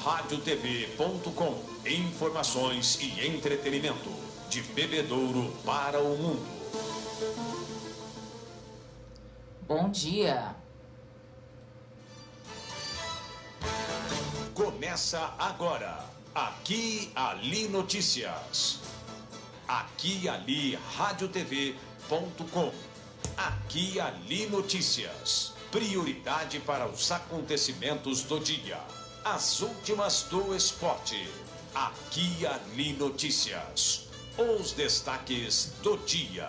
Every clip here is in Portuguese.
radiotv.com. Informações e entretenimento de Bebedouro para o mundo. Bom dia. Começa agora. Aqui Ali Notícias. Aqui Ali radiotv.com. Aqui Ali Notícias. Prioridade para os acontecimentos do dia. As últimas do esporte. Aqui Ali Notícias. Os destaques do dia.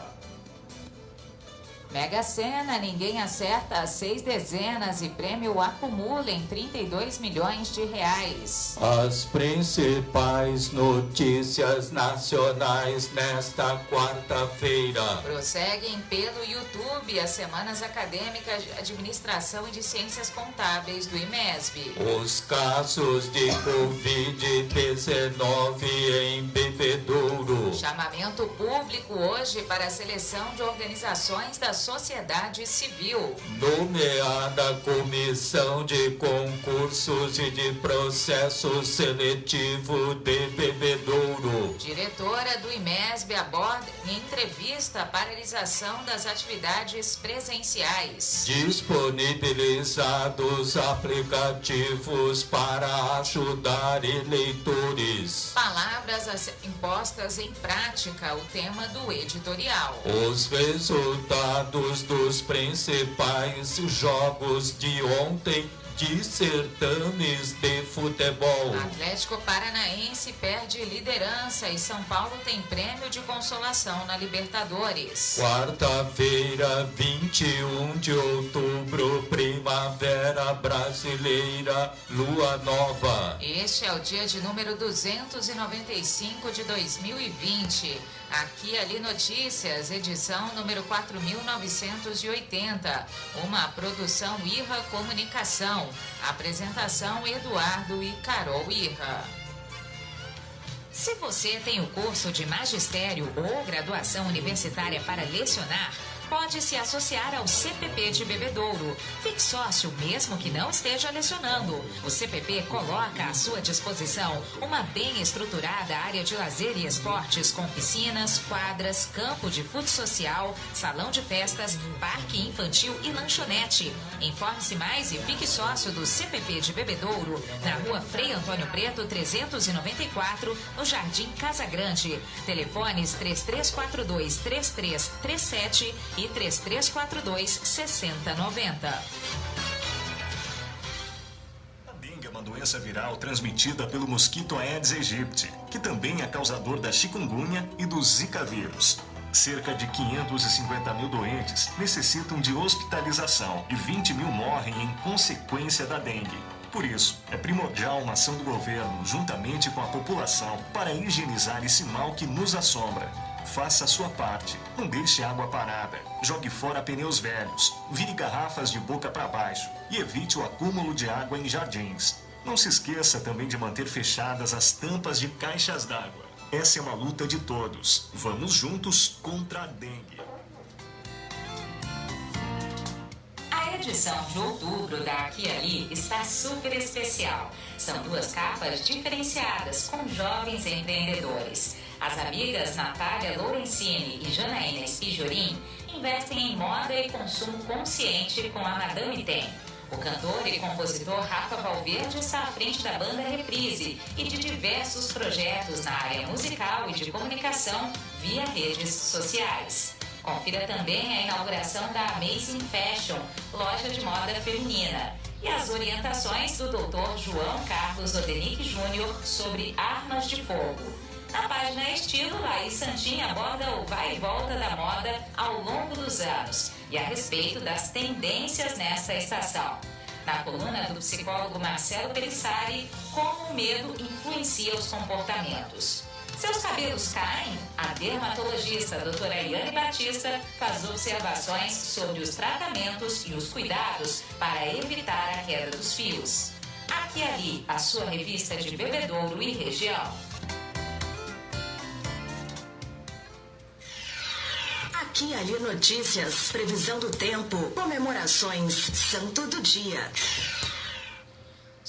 Mega Sena, ninguém acerta as 6 dezenas e prêmio acumula em 32 milhões de reais. As principais notícias nacionais nesta quarta-feira. Prosseguem pelo YouTube as semanas acadêmicas de administração e de ciências contábeis do IMESB. Os casos de Covid-19 em Bebedouro. Chamamento público hoje para a seleção de organizações da sociedade civil. Nomeada comissão de concursos e de processo seletivo de Bebedouro. Diretora do IMESB aborda em entrevista a paralisação das atividades presenciais. Disponibilizados aplicativos para ajudar eleitores. Palavras a ser impostas em prática, o tema do editorial. Os resultados dos principais jogos de ontem de certames de futebol. Atlético Paranaense perde liderança e São Paulo tem prêmio de consolação na Libertadores. Quarta-feira, 21 de outubro, primavera brasileira, lua nova. Este é o dia de número 295 de 2020. Aqui Ali Notícias, edição número 4.980. Uma produção Irra Comunicação. Apresentação Eduardo e Carol Irra. Se você tem o curso de magistério ou graduação universitária para lecionar, pode se associar ao CPP de Bebedouro. Fique sócio mesmo que não esteja lecionando. O CPP coloca à sua disposição uma bem estruturada área de lazer e esportes com piscinas, quadras, campo de futsal social, salão de festas, parque infantil e lanchonete. Informe-se mais e fique sócio do CPP de Bebedouro, na rua Frei Antônio Preto, 394, no Jardim Casa Grande. Telefones 3342-3337 e 3342-6090. A dengue é uma doença viral transmitida pelo mosquito Aedes aegypti, que também é causador da chikungunya e do Zika vírus. Cerca de 550 mil doentes necessitam de hospitalização e 20 mil morrem em consequência da dengue. Por isso, é primordial uma ação do governo, juntamente com a população, para higienizar esse mal que nos assombra. Faça a sua parte. Não deixe água parada. Jogue fora pneus velhos. Vire garrafas de boca para baixo. E evite o acúmulo de água em jardins. Não se esqueça também de manter fechadas as tampas de caixas d'água. Essa é uma luta de todos. Vamos juntos contra a dengue. A edição de outubro da Aqui e Ali está super especial. São 2 capas diferenciadas com jovens empreendedores. As amigas Natália Lorenzini e Janaína Espijorim investem em moda e consumo consciente com a Madame Tem. O cantor e compositor Rafa Valverde está à frente da banda Reprise e de diversos projetos na área musical e de comunicação via redes sociais. Confira também a inauguração da Amazing Fashion, loja de moda feminina, e as orientações do Dr. João Carlos Odenick Júnior sobre armas de fogo. Na página Estilo, Laís Santin aborda o vai e volta da moda ao longo dos anos e a respeito das tendências nessa estação. Na coluna do psicólogo Marcelo Pelissari, como o medo influencia os comportamentos. Seus cabelos caem? A dermatologista doutora Eliane Batista faz observações sobre os tratamentos e os cuidados para evitar a queda dos fios. Aqui e Ali, a sua revista de Bebedouro e região. Aqui e Ali Notícias, previsão do tempo, comemorações, santo do dia.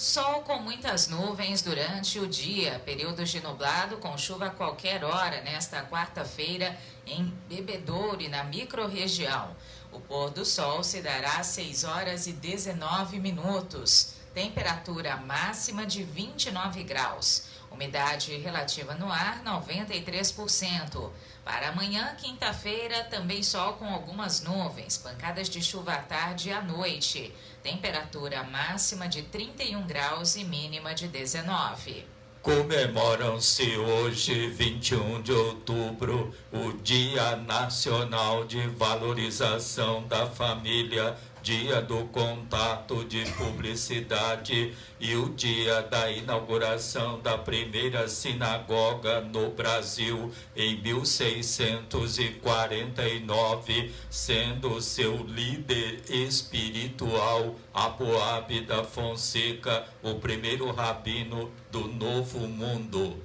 Sol com muitas nuvens durante o dia, períodos de nublado com chuva a qualquer hora nesta quarta-feira em Bebedouro e na microrregião. O pôr do sol se dará às 6 horas e 19 minutos. Temperatura máxima de 29 graus. Umidade relativa no ar, 93%. Para amanhã, quinta-feira, também sol com algumas nuvens, pancadas de chuva à tarde e à noite. Temperatura máxima de 31 graus e mínima de 19. Comemoram-se hoje, 21 de outubro, o Dia Nacional de Valorização da Família, Dia do Contato de Publicidade e o dia da inauguração da primeira sinagoga no Brasil em 1649, sendo seu líder espiritual Aboab da Fonseca, o primeiro rabino do Novo Mundo.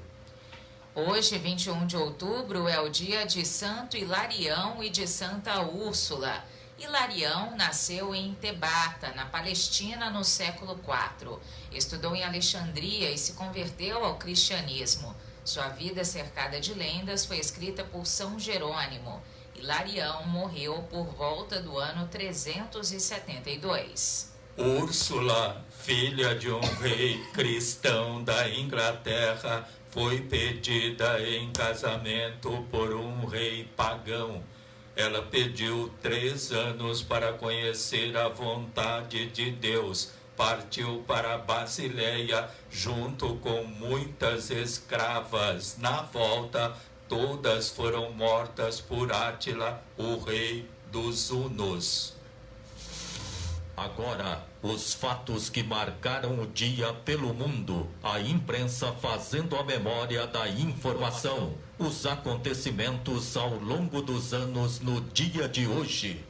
Hoje, 21 de outubro, é o dia de Santo Hilarião e de Santa Úrsula. Hilarião nasceu em Tebata, na Palestina, no século IV. Estudou em Alexandria e se converteu ao cristianismo. Sua vida cercada de lendas foi escrita por São Jerônimo. Hilarião morreu por volta do ano 372. Úrsula, filha de um rei cristão da Inglaterra, foi pedida em casamento por um rei pagão. Ela pediu 3 anos para conhecer a vontade de Deus. Partiu para Basileia junto com muitas escravas. Na volta, todas foram mortas por Átila, o rei dos hunos. Agora, os fatos que marcaram o dia pelo mundo, a imprensa fazendo a memória da informação, os acontecimentos ao longo dos anos no dia de hoje.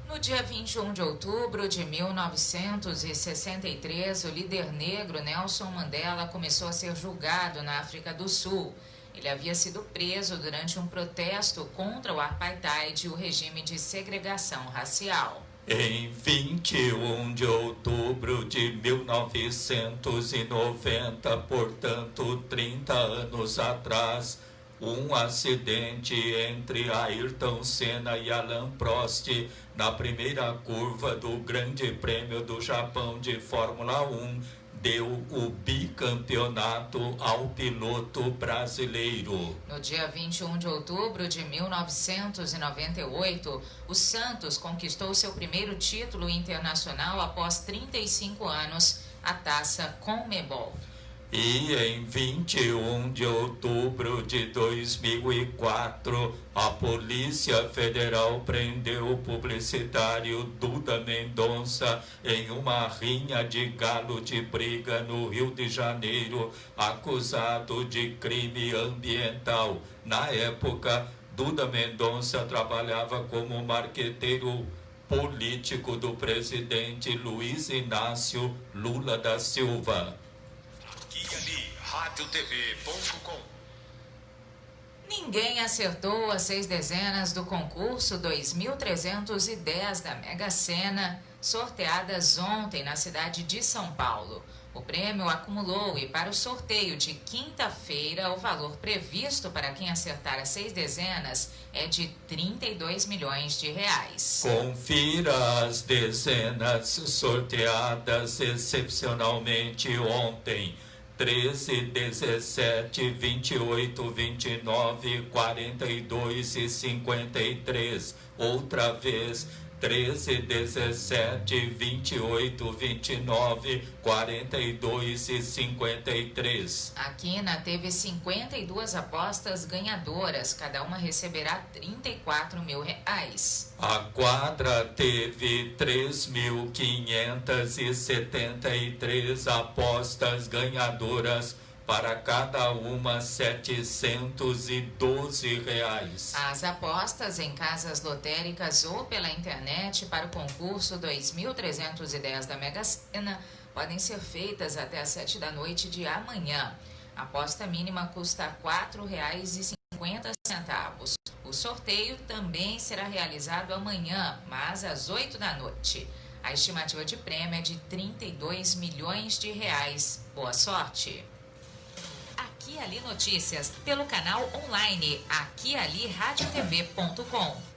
No dia 21 de outubro de 1963, o líder negro Nelson Mandela começou a ser julgado na África do Sul. Ele havia sido preso durante um protesto contra o apartheid e o regime de segregação racial. Em 21 de outubro de 1990, portanto 30 anos atrás, um acidente entre Ayrton Senna e Alain Prost na primeira curva do Grande Prêmio do Japão de Fórmula 1 deu o bicampeonato ao piloto brasileiro. No dia 21 de outubro de 1998, o Santos conquistou seu primeiro título internacional após 35 anos, a Taça Conmebol. E em 21 de outubro de 2004, a Polícia Federal prendeu o publicitário Duda Mendonça em uma rinha de galo de briga no Rio de Janeiro, acusado de crime ambiental. Na época, Duda Mendonça trabalhava como marqueteiro político do presidente Luiz Inácio Lula da Silva. RadioTV.com. Ninguém acertou as 6 dezenas do concurso 2.310 da Mega Sena, sorteadas ontem na cidade de São Paulo. O prêmio acumulou e para o sorteio de quinta-feira, o valor previsto para quem acertar as 6 dezenas é de 32 milhões de reais. Confira as dezenas sorteadas excepcionalmente ontem. 13, 17, 28, 29, 42 e 53. Outra vez, 13, 17, 28, 29, 42 e 53. A Quina teve 52 apostas ganhadoras, cada uma receberá 34 mil reais. A quadra teve 3.573 apostas ganhadoras, para cada uma 712 reais. As apostas em casas lotéricas ou pela internet para o concurso 2.310 da Mega Sena podem ser feitas até às 7 da noite de amanhã. A aposta mínima custa R$ 4,50. O sorteio também será realizado amanhã, mas às 8 da noite. A estimativa de prêmio é de R$32 milhões. Boa sorte! Aqui e Ali Notícias, pelo canal online aquialiradiotv.com.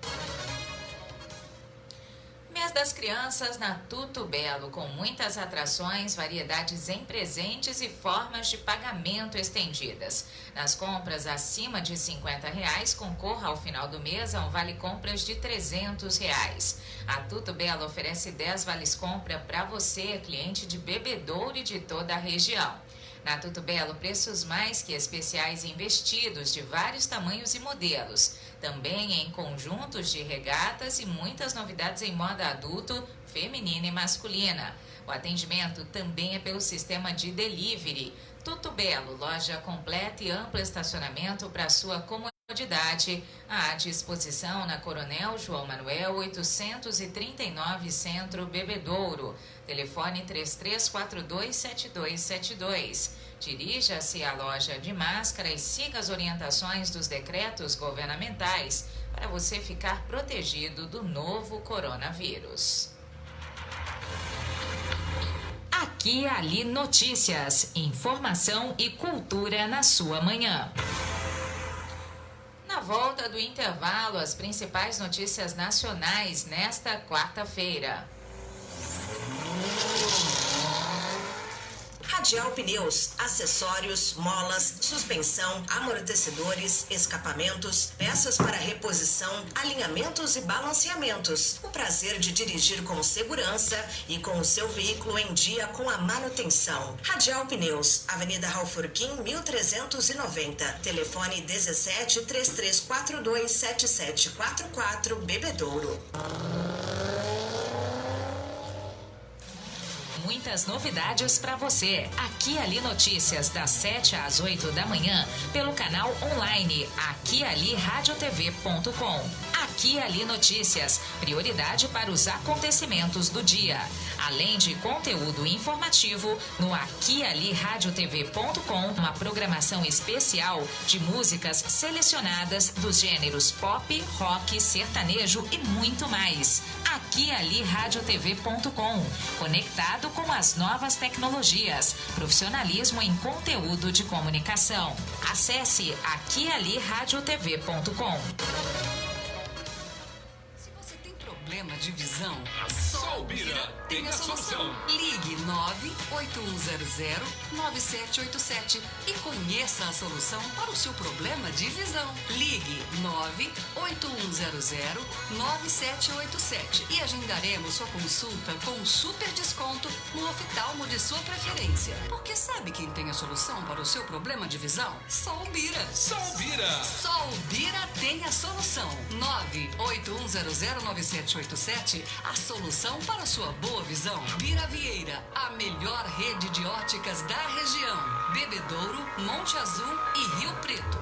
Mês das Crianças na Tuto Belo, com muitas atrações, variedades em presentes e formas de pagamento estendidas. Nas compras acima de R$50, concorra ao final do mês a um vale-compras de R$300. A Tuto Belo oferece 10 vales-compra para você, cliente de Bebedouro e de toda a região. Na Tuto Belo, preços mais que especiais em vestidos de vários tamanhos e modelos. Também em conjuntos de regatas e muitas novidades em moda adulto, feminina e masculina. O atendimento também é pelo sistema de delivery. Tuto Belo, loja completa e amplo estacionamento para sua comodidade. À disposição na Coronel João Manuel 839 Centro Bebedouro. Telefone 33427272. Dirija-se à loja de máscara e siga as orientações dos decretos governamentais para você ficar protegido do novo coronavírus. Aqui e Ali Notícias, informação e cultura na sua manhã. Na volta do intervalo, as principais notícias nacionais nesta quarta-feira. Radial Pneus, acessórios, molas, suspensão, amortecedores, escapamentos, peças para reposição, alinhamentos e balanceamentos. O prazer de dirigir com segurança e com o seu veículo em dia com a manutenção. Radial Pneus, Avenida Raufurquim, 1390. Telefone 17 3342 7744, Bebedouro. Muitas novidades para você. Aqui e Ali Notícias, das 7 às 8 da manhã, pelo canal online aquialiradiotv.com. Aqui e Ali Notícias, prioridade para os acontecimentos do dia. Além de conteúdo informativo, no aquialiradiotv.com, uma programação especial de músicas selecionadas dos gêneros pop, rock, sertanejo e muito mais. aquialiradiotv.com, conectado com as novas tecnologias, profissionalismo em conteúdo de comunicação. Acesse aquialiradiotv.com. Se você tem problema de visão, só o Bira tem a solução. Ligue 98100-9787 e conheça a solução para o seu problema de visão. Ligue 98100-9787 e agendaremos sua consulta com um super desconto no oftalmo de sua preferência. Porque sabe quem tem a solução para o seu problema de visão? Só o Bira. Só o Bira. Só o Bira tem a solução. 981009787, a solução para a sua boa visão. Bira Vieira, a melhor rede de óticas da região. Bebedouro, Monte Azul e Rio Preto.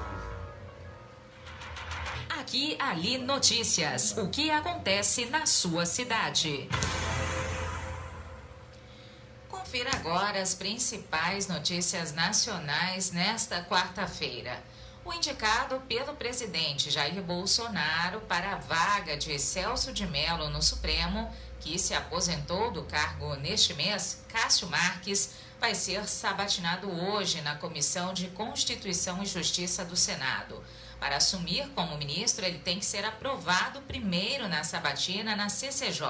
Aqui e Ali Notícias, o que acontece na sua cidade. Confira agora as principais notícias nacionais nesta quarta-feira. O indicado pelo presidente Jair Bolsonaro para a vaga de Celso de Mello no Supremo, que se aposentou do cargo neste mês, Cássio Marques, vai ser sabatinado hoje na Comissão de Constituição e Justiça do Senado. Para assumir como ministro, ele tem que ser aprovado primeiro na sabatina na CCJ.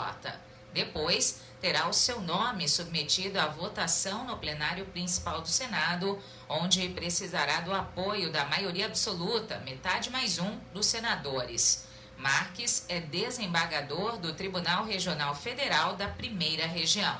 Depois, terá o seu nome submetido à votação no plenário principal do Senado, onde precisará do apoio da maioria absoluta, metade mais um, dos senadores. Marques é desembargador do Tribunal Regional Federal da Primeira Região.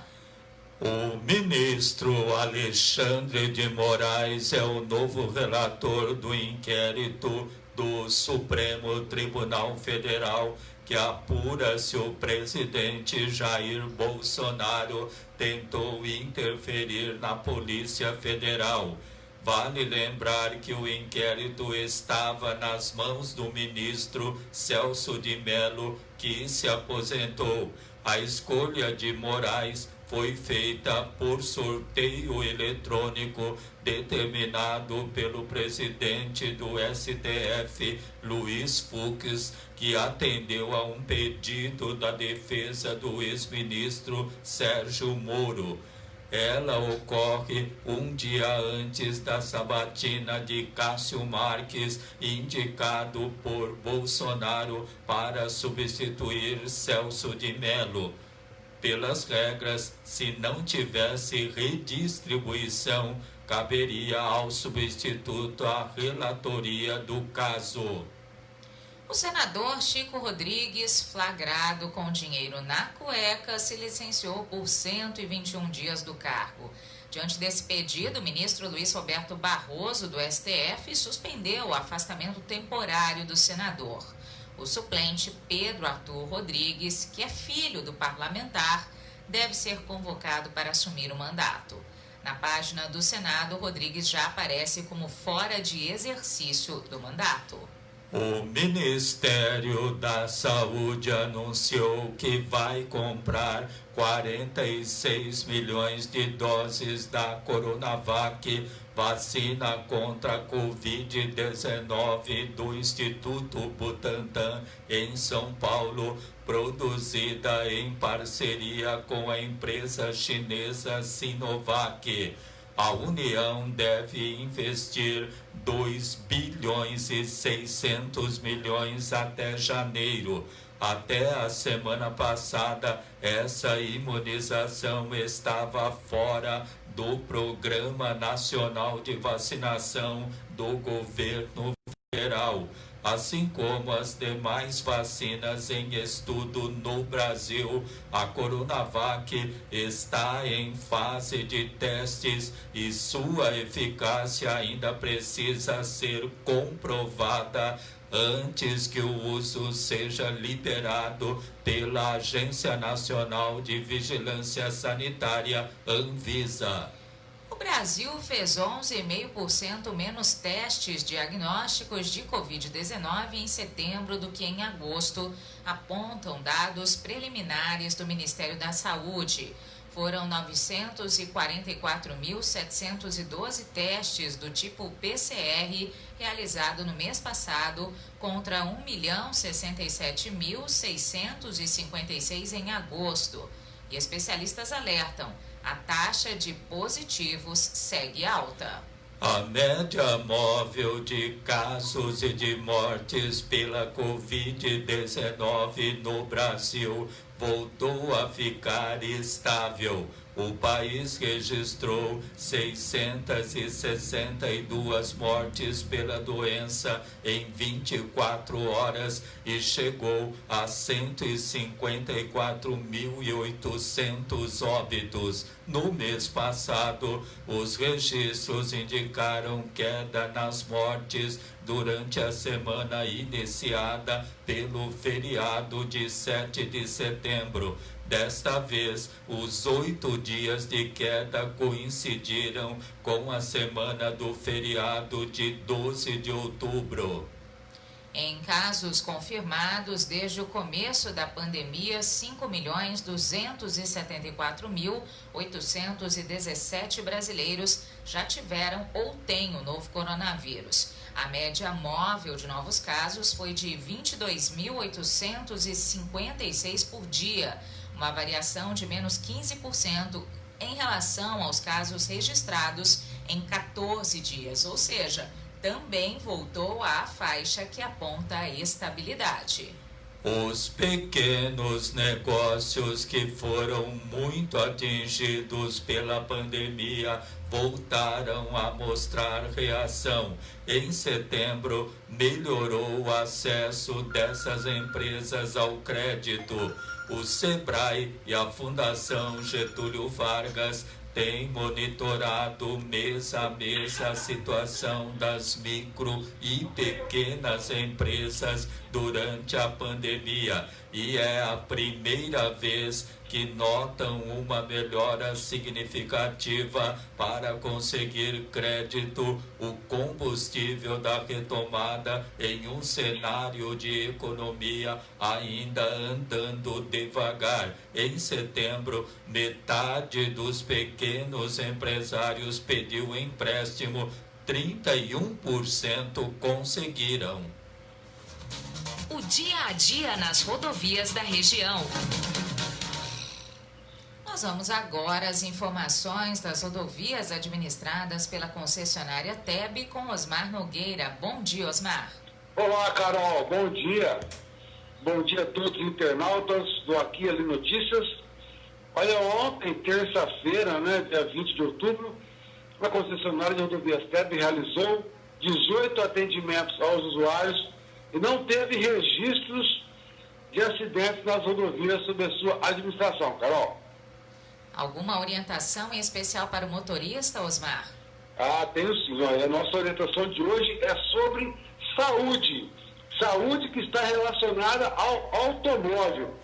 O ministro Alexandre de Moraes é o novo relator do inquérito do Supremo Tribunal Federal que apura se o presidente Jair Bolsonaro tentou interferir na Polícia Federal. Vale lembrar que o inquérito estava nas mãos do ministro Celso de Mello, que se aposentou. A escolha de Moraes foi feita por sorteio eletrônico determinado pelo presidente do STF, Luiz Fux, que atendeu a um pedido da defesa do ex-ministro Sérgio Moro. Ela ocorre um dia antes da sabatina de Cássio Marques, indicado por Bolsonaro para substituir Celso de Mello. Pelas regras, se não tivesse redistribuição, caberia ao substituto a relatoria do caso. O senador Chico Rodrigues, flagrado com dinheiro na cueca, se licenciou por 121 dias do cargo. Diante desse pedido, o ministro Luiz Roberto Barroso, do STF, suspendeu o afastamento temporário do senador. O suplente Pedro Arthur Rodrigues, que é filho do parlamentar, deve ser convocado para assumir o mandato. Na página do Senado, Rodrigues já aparece como fora de exercício do mandato. O Ministério da Saúde anunciou que vai comprar 46 milhões de doses da Coronavac, vacina contra a Covid-19 do Instituto Butantan, em São Paulo, produzida em parceria com a empresa chinesa Sinovac. A União deve investir 2 bilhões e 600 milhões até janeiro. Até a semana passada, essa imunização estava fora do Programa Nacional de Vacinação do governo federal, assim como as demais vacinas em estudo no Brasil. A Coronavac está em fase de testes e sua eficácia ainda precisa ser comprovada antes que o uso seja liberado pela Agência Nacional de Vigilância Sanitária, Anvisa. O Brasil fez 11,5% menos testes diagnósticos de Covid-19 em setembro do que em agosto, apontam dados preliminares do Ministério da Saúde. Foram 944.712 testes do tipo PCR realizados no mês passado, contra 1.067.656 em agosto. E especialistas alertam: a taxa de positivos segue alta. A média móvel de casos e de mortes pela Covid-19 no Brasil voltou a ficar estável. O país registrou 662 mortes pela doença em 24 horas e chegou a 154.800 óbitos. No mês passado, os registros indicaram queda nas mortes durante a semana iniciada pelo feriado de 7 de setembro. Desta vez, os 8 dias de queda coincidiram com a semana do feriado de 12 de outubro. Em casos confirmados desde o começo da pandemia, 5.274.817 brasileiros já tiveram ou têm o novo coronavírus. A média móvel de novos casos foi de 22.856 por dia, uma variação de menos 15% em relação aos casos registrados em 14 dias, ou seja, também voltou à faixa que aponta a estabilidade. Os pequenos negócios que foram muito atingidos pela pandemia voltaram a mostrar reação. Em setembro, melhorou o acesso dessas empresas ao crédito. O Sebrae e a Fundação Getúlio Vargas têm monitorado mês a mês a situação das micro e pequenas empresas durante a pandemia e é a primeira vez que notam uma melhora significativa para conseguir crédito. O combustível da retomada em um cenário de economia ainda andando devagar. Em setembro, metade dos pequenos empresários pediu empréstimo, 31% conseguiram. O dia a dia nas rodovias da região. Nós vamos agora às informações das rodovias administradas pela concessionária TEB com Osmar Nogueira. Bom dia, Osmar. Olá, Carol. Bom dia. Bom dia a todos os internautas do Aqui Ali Notícias. Olha, ontem, terça-feira, né, dia 20 de outubro, a concessionária de rodovias TEB realizou 18 atendimentos aos usuários e não teve registros de acidentes nas rodovias sob a sua administração, Carol. Alguma orientação em especial para o motorista, Osmar? Tenho sim. Olha, a nossa orientação de hoje é sobre saúde. Saúde que está relacionada ao automóvel.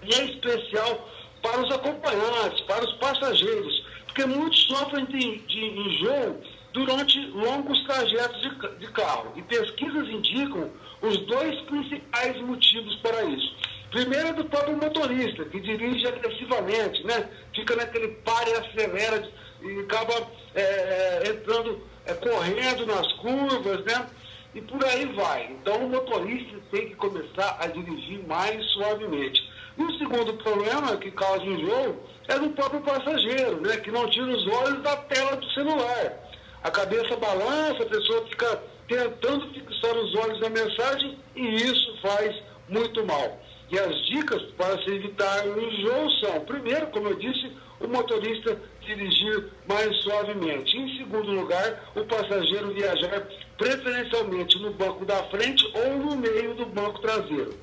E em especial para os acompanhantes, para os passageiros. Porque muitos sofrem de enjoo durante longos trajetos de carro. E pesquisas indicam os dois principais motivos para isso. Primeiro é do próprio motorista, que dirige agressivamente, né? Fica naquele pare e acelera e acaba entrando, correndo nas curvas, né? E por aí vai. Então o motorista tem que começar a dirigir mais suavemente. E o segundo problema que causa enjoo é do próprio passageiro, né? Que não tira os olhos da tela do celular. A cabeça balança, a pessoa fica tentando fixar os olhos na mensagem e isso faz muito mal. E as dicas para se evitar o enjoo são, primeiro, como eu disse, o motorista dirigir mais suavemente. Em segundo lugar, o passageiro viajar preferencialmente no banco da frente ou no meio do banco traseiro.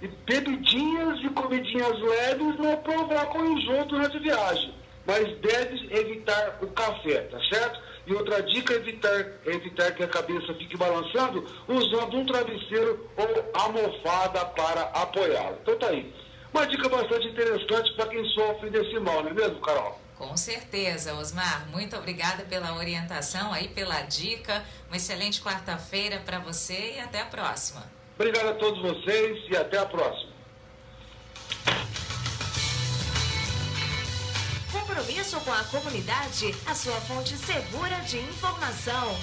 E bebidinhas e comidinhas leves não provocam enjoo durante a viagem, mas deve evitar o café, tá certo? E outra dica é evitar que a cabeça fique balançando usando um travesseiro ou almofada para apoiá-la. Então tá aí. Uma dica bastante interessante para quem sofre desse mal, não é mesmo, Carol? Com certeza, Osmar. Muito obrigada pela orientação aí, pela dica. Uma excelente quarta-feira para você e até a próxima. Obrigado a todos vocês e até a próxima. Compromisso com a comunidade, a sua fonte segura de informação.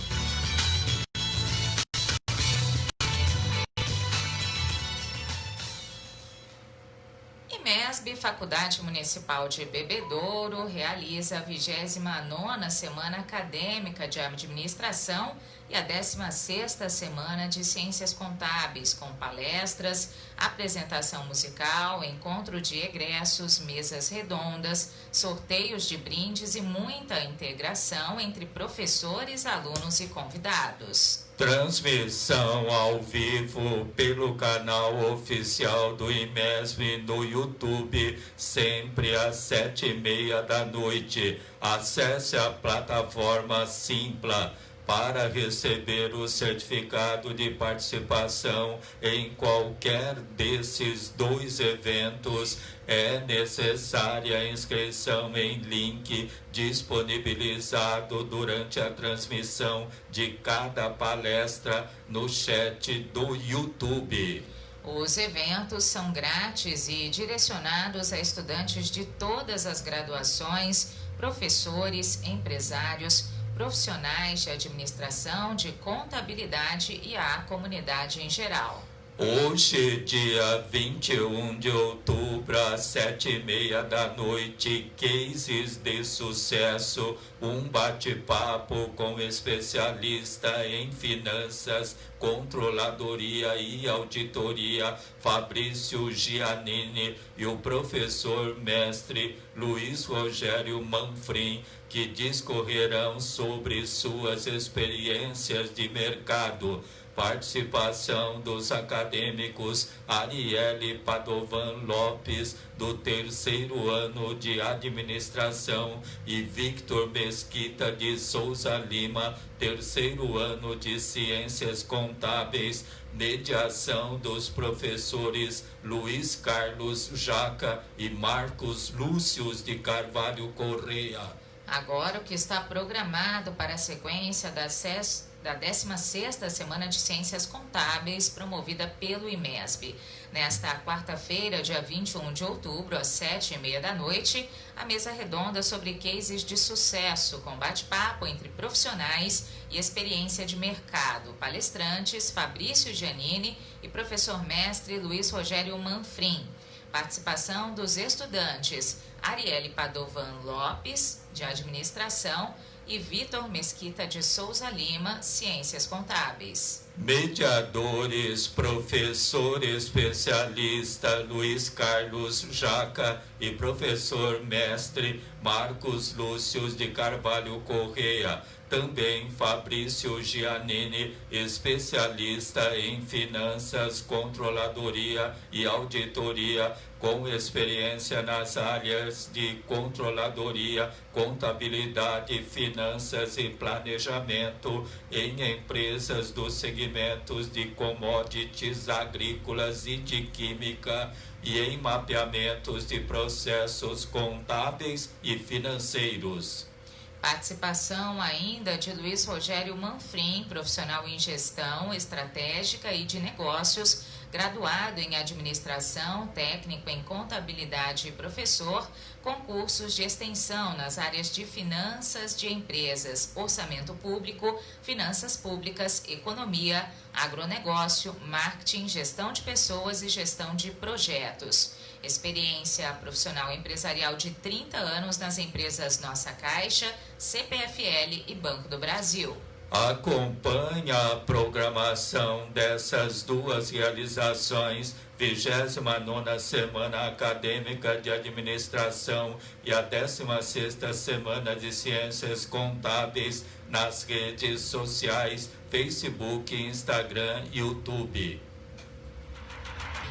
IMESB, Faculdade Municipal de Bebedouro, realiza a 29ª Semana Acadêmica de Administração e a 16ª Semana de Ciências Contábeis, com palestras, apresentação musical, encontro de egressos, mesas redondas, sorteios de brindes e muita integração entre professores, alunos e convidados. Transmissão ao vivo pelo canal oficial do IMESB no YouTube, sempre às 7h30 da noite. Acesse a plataforma Simpla para receber o certificado de participação em qualquer desses dois eventos. É necessária a inscrição em link disponibilizado durante a transmissão de cada palestra no chat do YouTube. Os eventos são grátis e direcionados a estudantes de todas as graduações, professores, empresários, profissionais de administração, de contabilidade e a comunidade em geral. Hoje, dia 21 de outubro, às 7h30 da noite, Cases de Sucesso, um bate-papo com especialista em finanças, controladoria e auditoria, Fabrício Giannini, e o professor mestre Luiz Rogério Manfrim, que discorrerão sobre suas experiências de mercado. Participação dos acadêmicos Arielle Padovan Lopes, do 3º ano de administração, e Victor Mesquita de Souza Lima, 3º ano de ciências contábeis. Mediação dos professores Luiz Carlos Jaca e Marcos Lúcius de Carvalho Correia. Agora, o que está programado para a sequência da 16ª Semana de Ciências Contábeis, promovida pelo IMESB. Nesta quarta-feira, dia 21 de outubro, às 7h30 da noite, a mesa redonda sobre cases de sucesso, com bate-papo entre profissionais e experiência de mercado. Palestrantes Fabrício Giannini e professor mestre Luiz Rogério Manfrim. Participação dos estudantes Arielle Padovan Lopes, de administração, e Vitor Mesquita de Souza Lima, ciências contábeis. Mediadores, professor especialista Luiz Carlos Jaca e professor mestre Marcos Lúcius de Carvalho Correia. Também Fabrício Giannini, especialista em finanças, controladoria e auditoria, com experiência nas áreas de controladoria, contabilidade, finanças e planejamento em empresas dos segmentos de commodities agrícolas e de química e em mapeamentos de processos contábeis e financeiros. Participação ainda de Luiz Rogério Manfrim, profissional em gestão estratégica e de negócios, graduado em administração, técnico em contabilidade e professor, com cursos de extensão nas áreas de finanças de empresas, orçamento público, finanças públicas, economia, agronegócio, marketing, gestão de pessoas e gestão de projetos. Experiência profissional empresarial de 30 anos nas empresas Nossa Caixa, CPFL e Banco do Brasil. Acompanhe a programação dessas duas realizações, 29ª Semana Acadêmica de Administração e a 16ª Semana de Ciências Contábeis nas redes sociais, Facebook, Instagram e YouTube.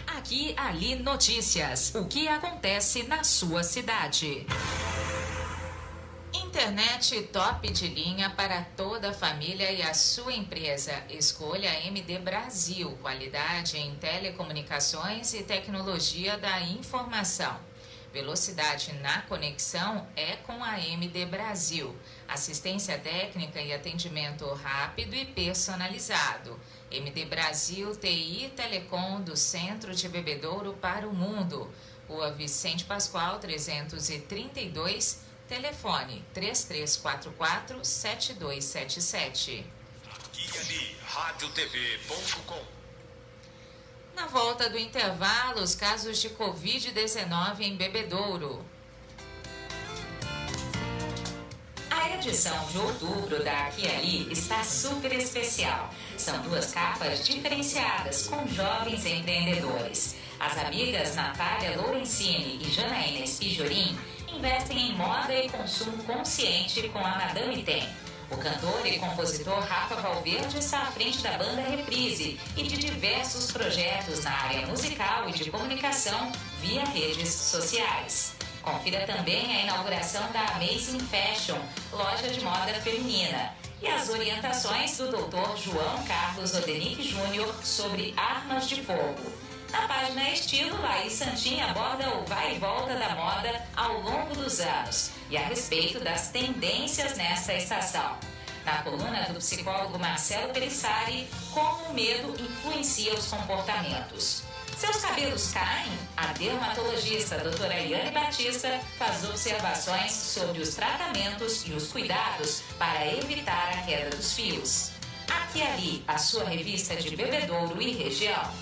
Aqui, Ali Notícias. O que acontece na sua cidade? Internet top de linha para toda a família e a sua empresa. Escolha a MD Brasil. Qualidade em telecomunicações e tecnologia da informação. Velocidade na conexão é com a MD Brasil. Assistência técnica e atendimento rápido e personalizado. MD Brasil TI Telecom, do centro de Bebedouro para o mundo. Rua Vicente Pascoal 332, telefone 3344-7277. Aqui ali, radiotv.com. Na volta do intervalo, os casos de Covid-19 em Bebedouro. A edição de outubro da Aqui Ali está super especial. São duas capas diferenciadas com jovens empreendedores. As amigas Natália Lorenzini e Janaína Pijorim investem em moda e consumo consciente com a Madame Tem. O cantor e compositor Rafa Valverde está à frente da banda Reprise e de diversos projetos na área musical e de comunicação via redes sociais. Confira também a inauguração da Amazing Fashion, loja de moda feminina, e as orientações do Dr. João Carlos Odenick Júnior sobre armas de fogo. Na página Estilo, Laís Santin aborda o vai e volta da moda ao longo dos anos e a respeito das tendências nesta estação. Na coluna do psicólogo Marcelo Pelissari, como o medo influencia os comportamentos. Seus cabelos caem? A dermatologista doutora Eliane Batista faz observações sobre os tratamentos e os cuidados para evitar a queda dos fios. Aqui e Ali, a sua revista de Bebedouro e região.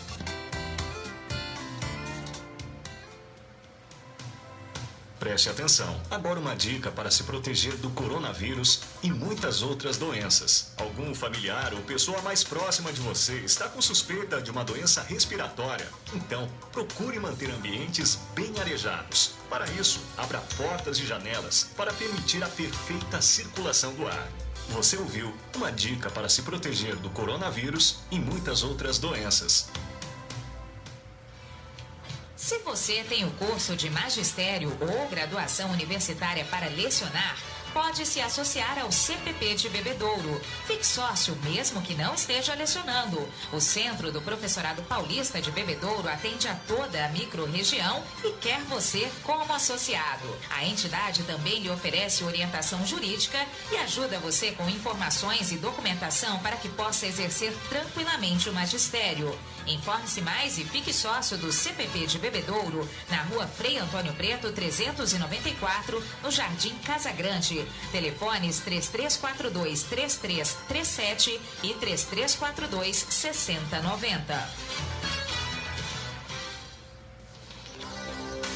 Preste atenção. Agora uma dica para se proteger do coronavírus e muitas outras doenças. Algum familiar ou pessoa mais próxima de você está com suspeita de uma doença respiratória? Então, procure manter ambientes bem arejados. Para isso, abra portas e janelas para permitir a perfeita circulação do ar. Você ouviu uma dica para se proteger do coronavírus e muitas outras doenças. Se você tem o curso de magistério ou graduação universitária para lecionar, pode se associar ao CPP de Bebedouro. Fique sócio mesmo que não esteja lecionando. O Centro do Professorado Paulista de Bebedouro atende a toda a microrregião e quer você como associado. A entidade também lhe oferece orientação jurídica e ajuda você com informações e documentação para que possa exercer tranquilamente o magistério. Informe-se mais e fique sócio do CPP de Bebedouro, na rua Frei Antônio Preto, 394, no Jardim Casa Grande. Telefones 3342-3337 e 3342-6090.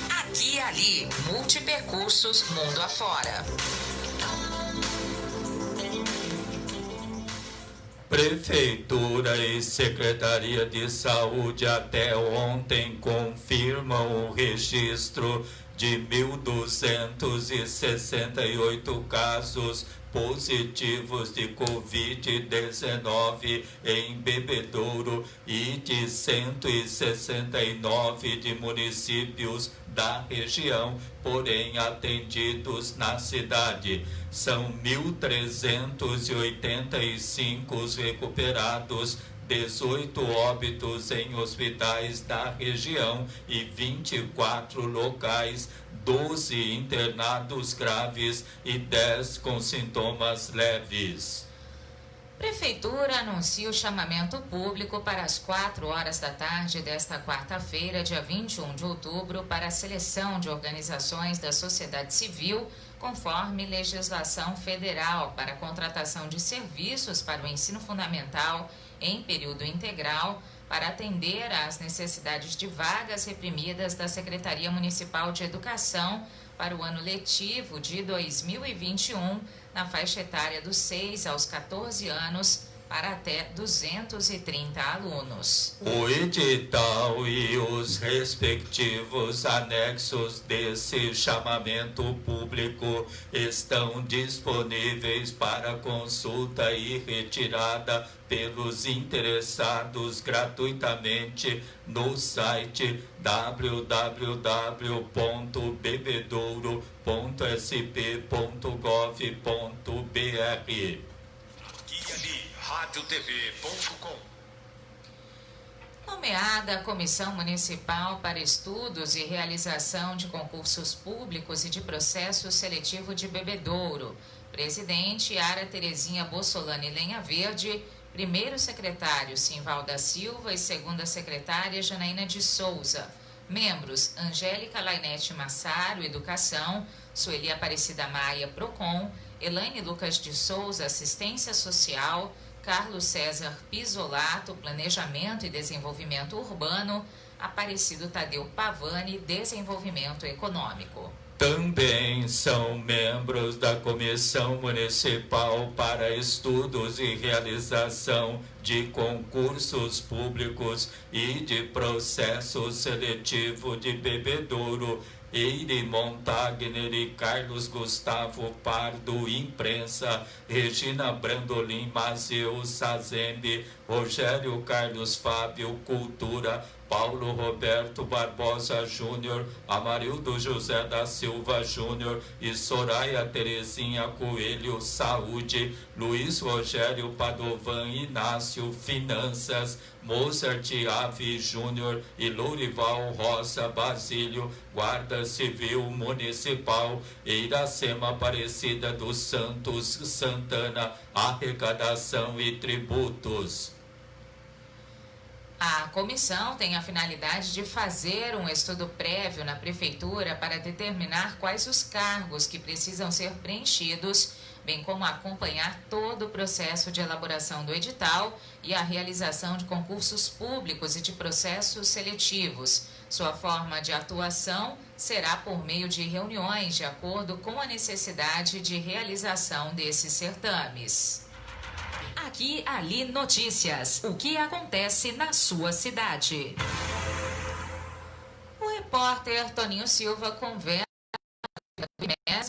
Aqui e ali, multipercursos mundo afora. Prefeitura e Secretaria de Saúde até ontem confirmam o registro de 1.268 casos positivos de Covid-19 em Bebedouro e de 169 de municípios da região, porém atendidos na cidade. São 1.385 recuperados, 18 óbitos em hospitais da região e 24 locais, 12 internados graves e 10 com sintomas leves. Prefeitura anuncia o chamamento público para as 4 horas da tarde desta quarta-feira, dia 21 de outubro, para a seleção de organizações da sociedade civil, conforme legislação federal, para a contratação de serviços para o ensino fundamental em período integral, para atender às necessidades de vagas reprimidas da Secretaria Municipal de Educação para o ano letivo de 2021, na faixa etária dos 6 aos 14 anos, para até 230 alunos. O edital e os respectivos anexos desse chamamento público estão disponíveis para consulta e retirada pelos interessados gratuitamente no site www.bebedouro.sp.gov.br. RadioTV.com. Nomeada a Comissão Municipal para Estudos e Realização de Concursos Públicos e de Processo Seletivo de Bebedouro. Presidente, Ara Terezinha Bossolani Lenha Verde. Primeiro secretário, Simval da Silva. E segunda secretária, Janaína de Souza. Membros, Angélica Lainete Massaro, Educação. Sueli Aparecida Maia, Procon. Elaine Lucas de Souza, Assistência Social. Carlos César Pisolato, Planejamento e Desenvolvimento Urbano, Aparecido Tadeu Pavani, Desenvolvimento Econômico. Também são membros da Comissão Municipal para Estudos e Realização de Concursos Públicos e de Processo Seletivo de Bebedouro, Eire Montagner e Carlos Gustavo Pardo, Imprensa, Regina Brandolin Mazeu Sazembe, Rogério Carlos Fábio, Cultura, Paulo Roberto Barbosa Júnior, Amarildo José da Silva Júnior e Soraya Terezinha Coelho, Saúde, Luiz Rogério Padovan Inácio, Finanças, Mozart Ave Júnior e Lourival Rosa Basílio, Guarda Civil Municipal, Iracema Aparecida dos Santos Santana, Arrecadação e Tributos. A comissão tem a finalidade de fazer um estudo prévio na Prefeitura para determinar quais os cargos que precisam ser preenchidos, bem como acompanhar todo o processo de elaboração do edital e a realização de concursos públicos e de processos seletivos. Sua forma de atuação será por meio de reuniões de acordo com a necessidade de realização desses certames. Aqui, ali, notícias. O que acontece na sua cidade? O repórter Toninho Silva conversa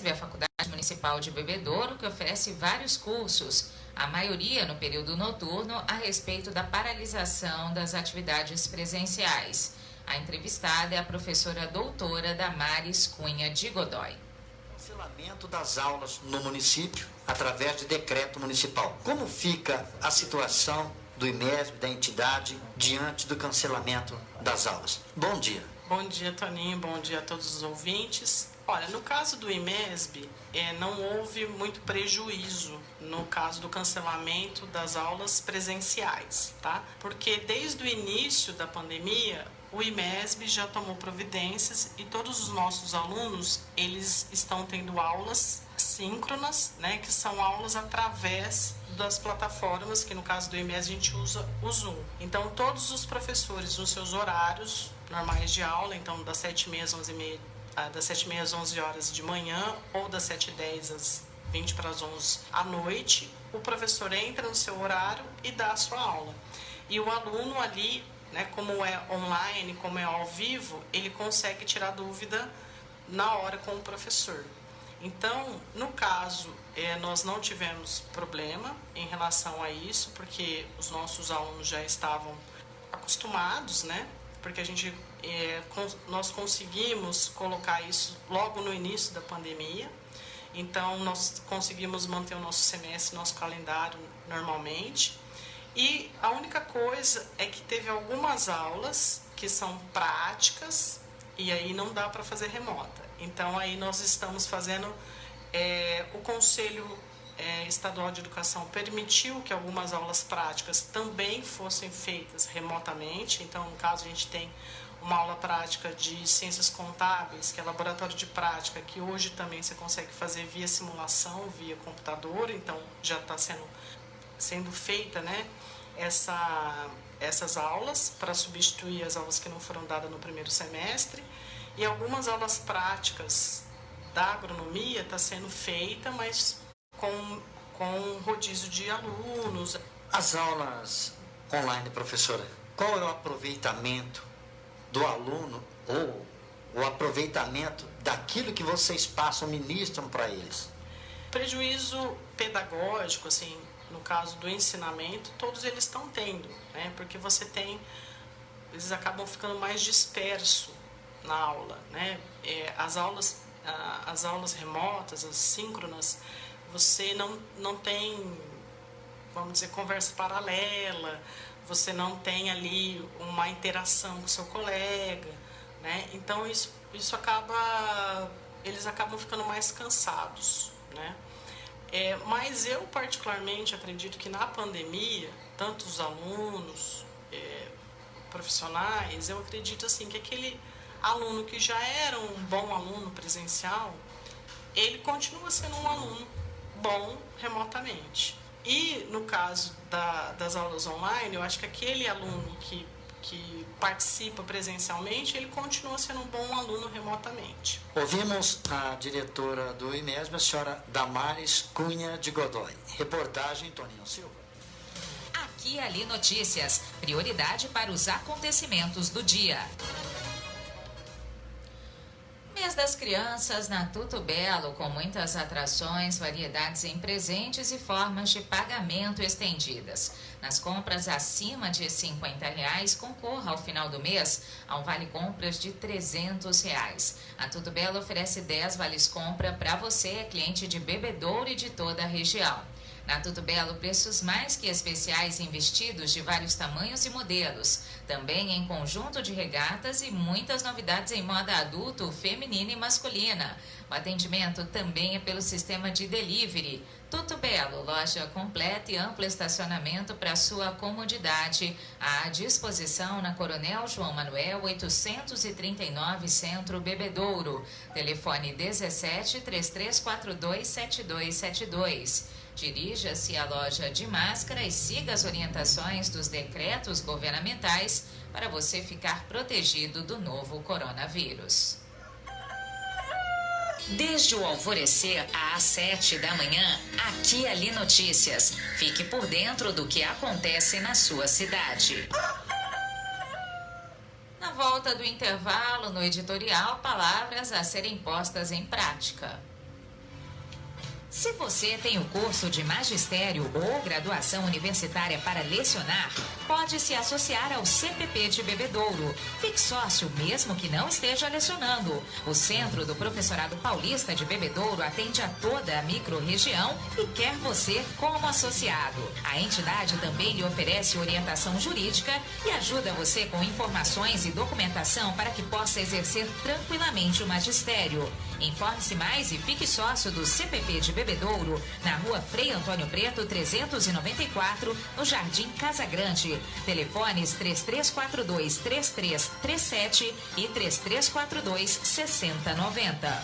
com a Faculdade Municipal Municipal de Bebedouro, que oferece vários cursos, a maioria no período noturno, a respeito da paralisação das atividades presenciais. A entrevistada é a professora doutora Damares Cunha de Godoy. Cancelamento das aulas no município através de decreto municipal. Como fica a situação do IMESB, da entidade, diante do cancelamento das aulas? Bom dia. Bom dia, Toninho. Bom dia a todos os ouvintes. Olha, no caso do IMESB, não houve muito prejuízo no caso do cancelamento das aulas presenciais, tá? Porque desde o início da pandemia, o IMESB já tomou providências e todos os nossos alunos, eles estão tendo aulas síncronas, né? Que são aulas através das plataformas, que no caso do IMESB a gente usa o Zoom. Então, todos os professores nos seus horários normais de aula, então das 7h30 às 11h30, das 7h30 às 11 horas de manhã ou das 7h10 às 20 para as 11 à noite, o professor entra no seu horário e dá a sua aula. E o aluno ali, né, como é online, como é ao vivo, ele consegue tirar dúvida na hora com o professor. Então, no caso, nós não tivemos problema em relação a isso, porque os nossos alunos já estavam acostumados, né? Porque nós conseguimos colocar isso logo no início da pandemia. Então, nós conseguimos manter o nosso semestre, nosso calendário normalmente. E a única coisa é que teve algumas aulas que são práticas e aí não dá para fazer remota. Então, aí nós estamos fazendo... o Conselho Estadual de Educação permitiu que algumas aulas práticas também fossem feitas remotamente. Então, no caso, a gente tem uma aula prática de ciências contábeis, que é laboratório de prática, que hoje também você consegue fazer via simulação, via computador. Então, já está sendo feita, né, essas aulas para substituir as aulas que não foram dadas no primeiro semestre. E algumas aulas práticas da agronomia está sendo feita, mas com rodízio de alunos. As aulas online, professora, qual é o aproveitamento do aluno ou o aproveitamento daquilo que vocês passam, ministram para eles? Prejuízo pedagógico, assim, no caso do ensinamento, todos eles estão tendo, né? Porque eles acabam ficando mais dispersos na aula, né? As aulas remotas, as síncronas, você não tem, vamos dizer, conversa paralela, você não tem ali uma interação com o seu colega, né? Então isso acaba, eles acabam ficando mais cansados, né? Mas eu particularmente acredito que na pandemia, tanto os alunos, profissionais, eu acredito assim que aquele aluno que já era um bom aluno presencial, ele continua sendo um aluno bom remotamente. E no caso das aulas online, eu acho que aquele aluno que participa presencialmente, ele continua sendo um bom aluno remotamente. Ouvimos a diretora do IMESB, a senhora Damares Cunha de Godoy. Reportagem, Toninho Silva. Aqui e Ali Notícias, prioridade para os acontecimentos do dia. Mês das Crianças na Tuto Belo, com muitas atrações, variedades em presentes e formas de pagamento estendidas. Nas compras acima de R$50, concorra ao final do mês a um vale-compras de R$300. A Tuto Belo oferece 10 vales-compra para você, cliente de Bebedouro e de toda a região. Na Tuto Belo, preços mais que especiais em vestidos de vários tamanhos e modelos. Também em conjunto de regatas e muitas novidades em moda adulto, feminina e masculina. O atendimento também é pelo sistema de delivery. Tuto Belo, loja completa e amplo estacionamento para sua comodidade. À disposição na Coronel João Manuel 839 Centro Bebedouro. Telefone 17 3342 7272. Dirija-se à loja de máscara e siga as orientações dos decretos governamentais para você ficar protegido do novo coronavírus. Desde o alvorecer às 7 da manhã, Aqui e Ali Notícias. Fique por dentro do que acontece na sua cidade. Na volta do intervalo, no editorial, palavras a serem postas em prática. Se você tem o curso de magistério ou graduação universitária para lecionar, pode se associar ao CPP de Bebedouro. Fique sócio mesmo que não esteja lecionando. O Centro do Professorado Paulista de Bebedouro atende a toda a microrregião e quer você como associado. A entidade também lhe oferece orientação jurídica e ajuda você com informações e documentação para que possa exercer tranquilamente o magistério. Informe-se mais e fique sócio do CPP de Bebedouro, na rua Frei Antônio Preto, 394, no Jardim Casa Grande. Telefones 3342-3337 e 3342-6090.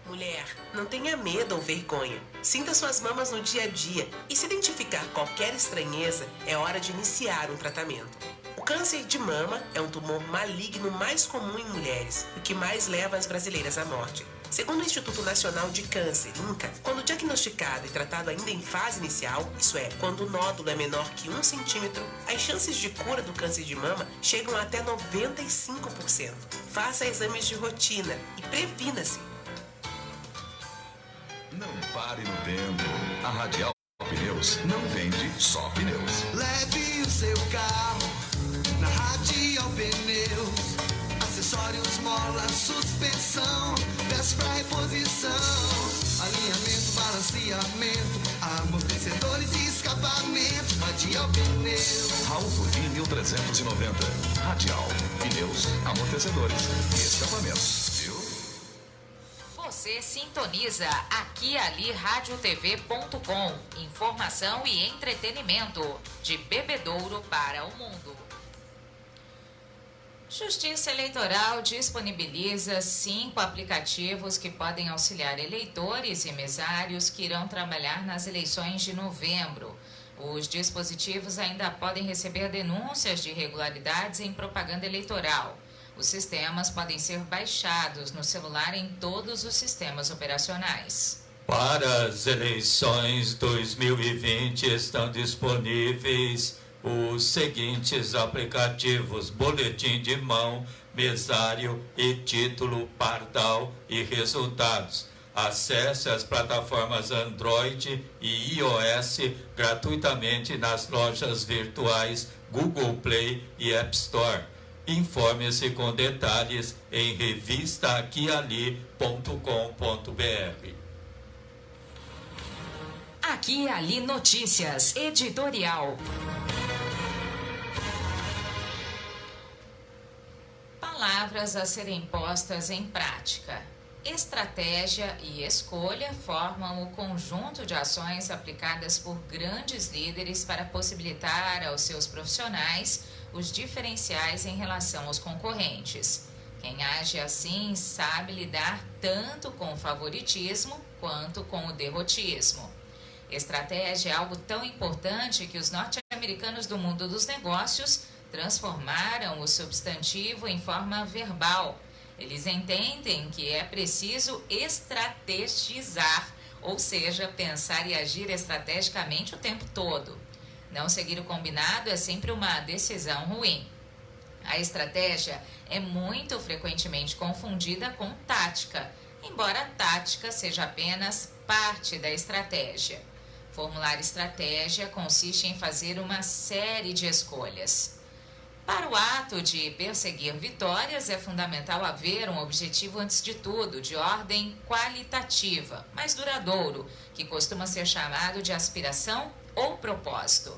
Mulher, não tenha medo ou vergonha. Sinta suas mamas no dia a dia e se identificar qualquer estranheza, é hora de iniciar um tratamento. O câncer de mama é um tumor maligno mais comum em mulheres, o que mais leva as brasileiras à morte. Segundo o Instituto Nacional de Câncer, INCA, quando diagnosticado e tratado ainda em fase inicial, isso é, quando o nódulo é menor que 1 centímetro, as chances de cura do câncer de mama chegam até 95%. Faça exames de rotina e previna-se. Não pare no tempo. A Radial Pneus não vende só pneus. Leve o seu carro na Radial Pneus. Acessórios, mola, suspensão, peças pra reposição, alinhamento, balanceamento, amortecedores e escapamento. Radial Pneus. Raul Furlim 1390. Radial Pneus, amortecedores e escapamentos. Você sintoniza aqui ali radiotv.com. Informação e entretenimento de Bebedouro para o mundo. Justiça Eleitoral disponibiliza 5 aplicativos que podem auxiliar eleitores e mesários que irão trabalhar nas eleições de novembro. Os dispositivos ainda podem receber denúncias de irregularidades em propaganda eleitoral. Os sistemas podem ser baixados no celular em todos os sistemas operacionais. Para as eleições 2020 estão disponíveis os seguintes aplicativos: Boletim de Mão, Mesário e Título, Pardal e Resultados. Acesse as plataformas Android e iOS gratuitamente nas lojas virtuais Google Play e App Store. Informe-se com detalhes em revistaaquiali.com.br. Aqui e Ali Notícias, editorial. Palavras a serem postas em prática. Estratégia e escolha formam o conjunto de ações aplicadas por grandes líderes para possibilitar aos seus profissionais os diferenciais em relação aos concorrentes. Quem age assim sabe lidar tanto com o favoritismo quanto com o derrotismo. Estratégia é algo tão importante que os norte-americanos do mundo dos negócios transformaram o substantivo em forma verbal. Eles entendem que é preciso estrategizar, ou seja, pensar e agir estrategicamente o tempo todo. Não seguir o combinado é sempre uma decisão ruim. A estratégia é muito frequentemente confundida com tática, embora a tática seja apenas parte da estratégia. Formular estratégia consiste em fazer uma série de escolhas. Para o ato de perseguir vitórias, é fundamental haver um objetivo antes de tudo, de ordem qualitativa, mais duradouro, que costuma ser chamado de aspiração ou propósito.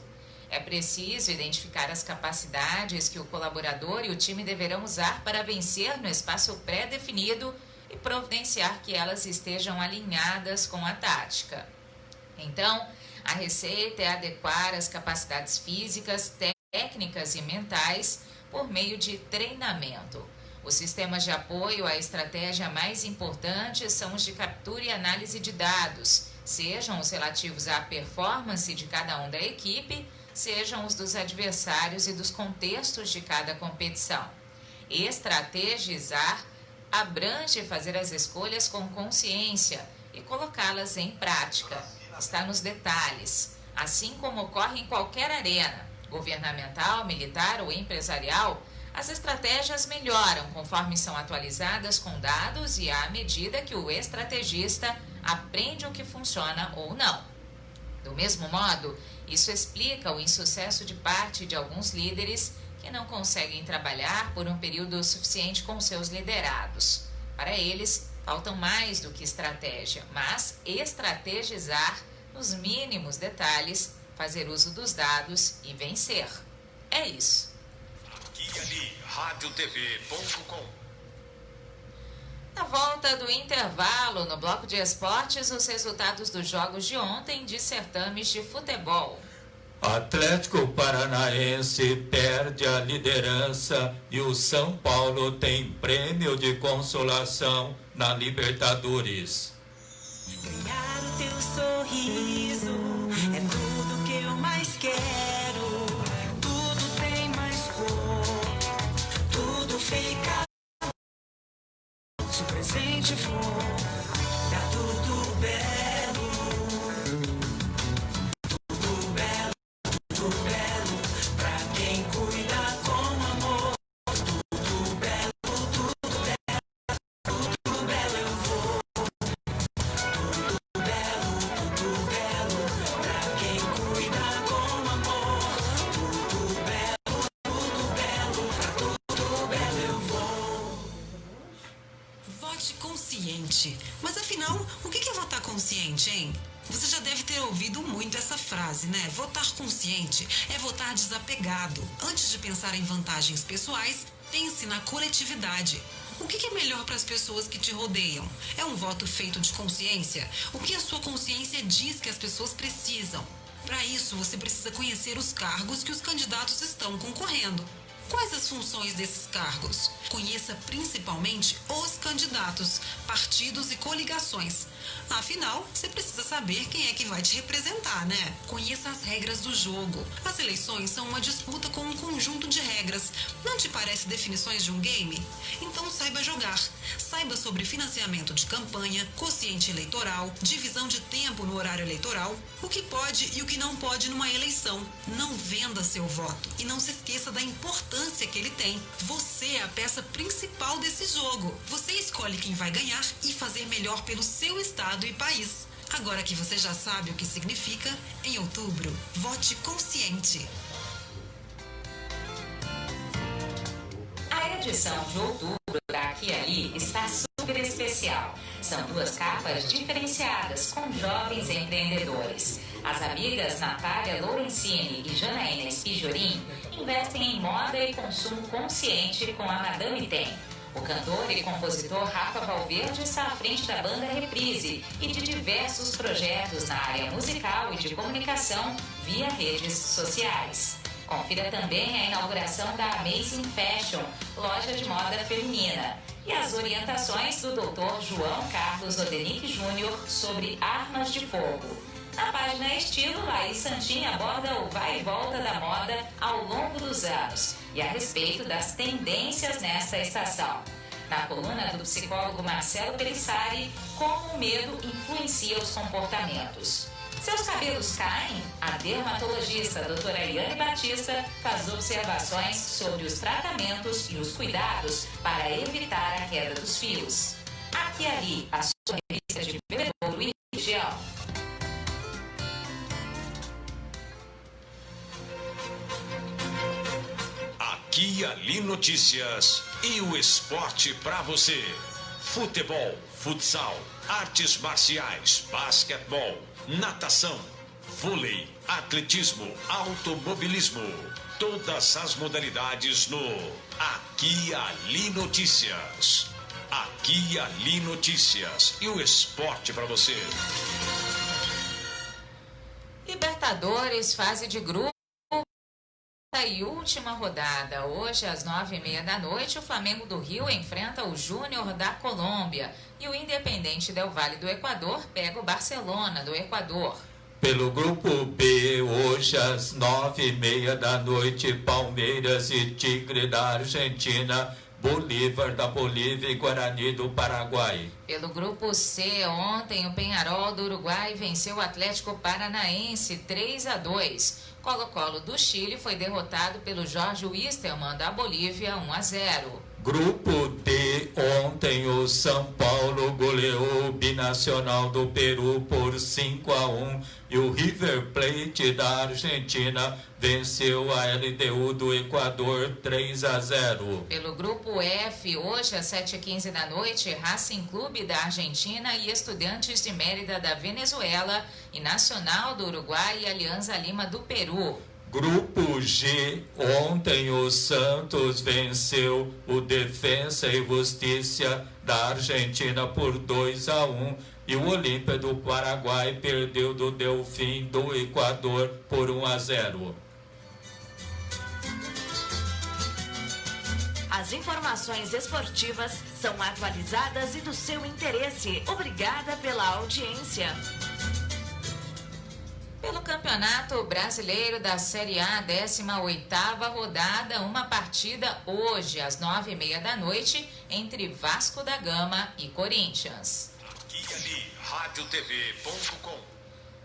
É preciso identificar as capacidades que o colaborador e o time deverão usar para vencer no espaço pré-definido e providenciar que elas estejam alinhadas com a tática. Então, a receita é adequar as capacidades físicas, técnicas e mentais por meio de treinamento. Os sistemas de apoio à estratégia mais importantes são os de captura e análise de dados, sejam os relativos à performance de cada um da equipe, sejam os dos adversários e dos contextos de cada competição. Estrategizar abrange fazer as escolhas com consciência e colocá-las em prática. Está nos detalhes, assim como ocorre em qualquer arena, governamental, militar ou empresarial. As estratégias melhoram conforme são atualizadas com dados e à medida que o estrategista aprende o que funciona ou não. Do mesmo modo, isso explica o insucesso de parte de alguns líderes que não conseguem trabalhar por um período suficiente com seus liderados. Para eles, faltam mais do que estratégia, mas estrategizar nos mínimos detalhes, fazer uso dos dados e vencer. É isso. Aqui e ali, radiotv.com. Na volta do intervalo, no bloco de esportes, os resultados dos jogos de ontem de certames de futebol. Atlético Paranaense perde a liderança e o São Paulo tem prêmio de consolação na Libertadores. Ganhar o teu sorriso é tudo que eu mais quero. Tudo tem mais cor, tudo fica. Se o presente for, tá tudo belo. Tudo belo, tudo belo. Pra quem cuida com amor. Tudo belo, tudo belo. Tudo belo eu vou. Tudo belo, pra quem cuida com amor. Tudo belo, pra tudo belo eu vou. Vote consciente. Mas afinal, o que é votar consciente, hein? Você já deve ter ouvido muito essa frase, né? Votar consciente é votar desapegado. Antes de pensar em vantagens pessoais, pense na coletividade. O que é melhor para as pessoas que te rodeiam? É um voto feito de consciência? O que a sua consciência diz que as pessoas precisam? Para isso, você precisa conhecer os cargos que os candidatos estão concorrendo. Quais as funções desses cargos? Conheça principalmente os candidatos, partidos e coligações. Afinal, você precisa saber quem é que vai te representar, né? Conheça as regras do jogo. As eleições são uma disputa com um conjunto de regras. Não te parece definições de um game? Então saiba jogar. Saiba sobre financiamento de campanha, quociente eleitoral, divisão de tempo no horário eleitoral, o que pode e o que não pode numa eleição. Não venda seu voto e não se esqueça da importância que ele tem. Você é a peça principal desse jogo. Você escolhe quem vai ganhar e fazer melhor pelo seu estado e país. Agora que você já sabe o que significa, em outubro, vote consciente. A edição de outubro da Aqui e Ali está super especial. São 2 capas diferenciadas com jovens empreendedores. As amigas Natália Lorenzini e Janaína Espijorim investem em moda e consumo consciente com a Madame Tem. O cantor e compositor Rafa Valverde está à frente da banda Reprise e de diversos projetos na área musical e de comunicação via redes sociais. Confira também a inauguração da Amazing Fashion, loja de moda feminina, e as orientações do Dr. João Carlos Odenick Júnior sobre armas de fogo. Na página Estilo, Laís Santin aborda o vai e volta da moda ao longo dos anos e a respeito das tendências nesta estação. Na coluna do psicólogo Marcelo Pelissari, como o medo influencia os comportamentos. Seus cabelos caem? A dermatologista doutora Eliane Batista faz observações sobre os tratamentos e os cuidados para evitar a queda dos fios. Aqui e Ali, a sua revista de Bebedouro e região. Aqui e Ali Notícias e o esporte para você. Futebol, futsal, artes marciais, basquetebol, natação, vôlei, atletismo, automobilismo. Todas as modalidades no Aqui e Ali Notícias. Aqui e Ali Notícias e o esporte para você. Libertadores, fase de grupo e última rodada. Hoje, às 9h30 da noite, o Flamengo do Rio enfrenta o Júnior da Colômbia e o Independente Del Valle do Equador pega o Barcelona do Equador. Pelo grupo B, hoje às 9h30 da noite, Palmeiras e Tigre da Argentina Bolívar da Bolívia e Guarani do Paraguai. Pelo grupo C, ontem o Peñarol do Uruguai venceu o Atlético Paranaense 3-2. Colo-Colo do Chile foi derrotado pelo Jorge Wilstermann da Bolívia 1-0. Grupo D, ontem o São Paulo goleou o Binacional do Peru por 5-1 e o River Plate da Argentina venceu a LDU do Equador 3-0. Pelo grupo F, hoje às 7h15 da noite, Racing Clube da Argentina e Estudiantes de Mérida da Venezuela e Nacional do Uruguai e Alianza Lima do Peru. Grupo G, ontem o Santos venceu o Defensa e Justiça da Argentina por 2-1 e o Olímpia do Paraguai perdeu do Delfim do Equador por 1-0. As informações esportivas são atualizadas e do seu interesse. Obrigada pela audiência. Pelo Campeonato Brasileiro da Série A, 18ª rodada, uma partida hoje, às 9h30 da noite, entre Vasco da Gama e Corinthians. Aqui e ali, radiotv.com.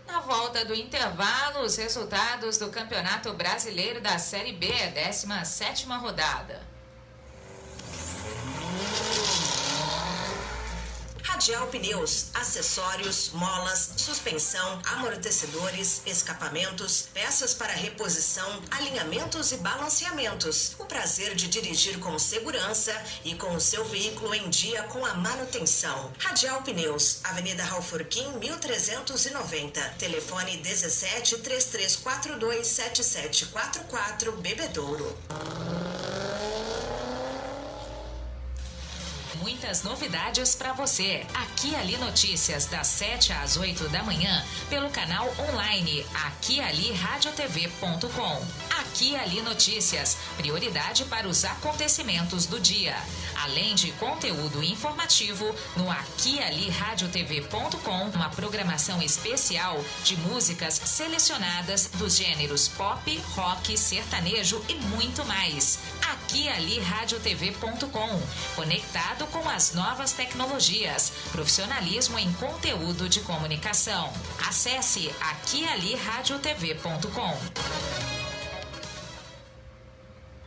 Na volta do intervalo, os resultados do Campeonato Brasileiro da Série B, 17ª rodada. Radial Pneus, acessórios, molas, suspensão, amortecedores, escapamentos, peças para reposição, alinhamentos e balanceamentos. O prazer de dirigir com segurança e com o seu veículo em dia com a manutenção. Radial Pneus, Avenida Raufurquim, 1390. Telefone 17 3342 7744, Bebedouro. Muitas novidades para você. Aqui Ali Notícias, das 7 às 8 da manhã, pelo canal online Aqui Ali radiotv.com. Aqui Ali Notícias, prioridade para os acontecimentos do dia. Além de conteúdo informativo, no Aqui Ali radiotv.com, uma programação especial de músicas selecionadas dos gêneros pop, rock, sertanejo e muito mais. Aqui Ali radiotv.com, conectado com as novas tecnologias, profissionalismo em conteúdo de comunicação. Acesse aquialiradiotv.com.